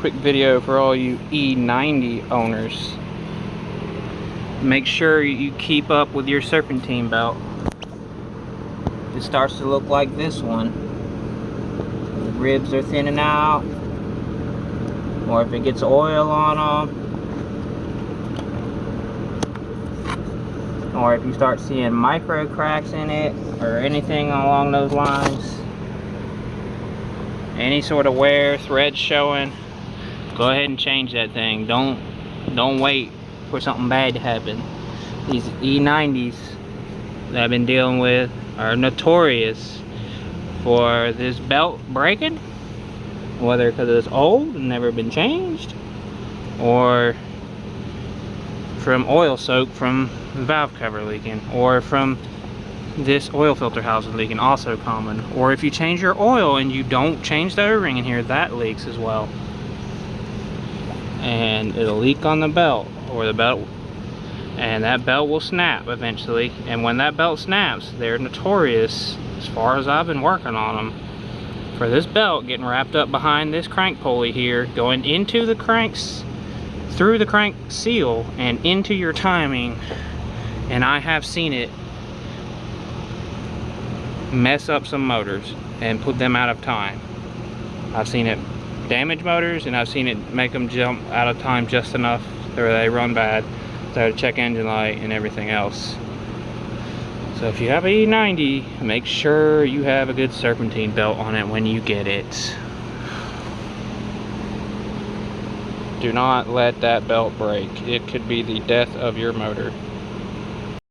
quick video for all you E90 owners. Make sure you keep up with your serpentine belt. It starts to look like this one. The ribs are thinning out, or if it gets oil on them, or if you start seeing micro cracks in it or anything along those lines, any sort of wear, thread showing, go ahead and change that thing. Don't wait for something bad to happen. These E90s that I've been dealing with are notorious for this belt breaking, whether because it's old and never been changed, or from oil soak from the valve cover leaking, or from this oil filter housing leaking, also common. Or if you change your oil and you don't change the O-ring in here, that leaks as well, and it'll leak on the belt, or the belt, and that belt will snap eventually. And when that belt snaps, they're notorious, as far as I've been working on them, for this belt getting wrapped up behind this crank pulley here, going into the cranks, through the crank seal and into your timing. And I have seen it mess up some motors and put them out of time. I've seen it damage motors, and I've seen it make them jump out of time just enough where they run bad, so to check engine light and everything else. So if you have a E90, make sure you have a good serpentine belt on it when you get it. Do not let that belt break. It could be the death of your motor.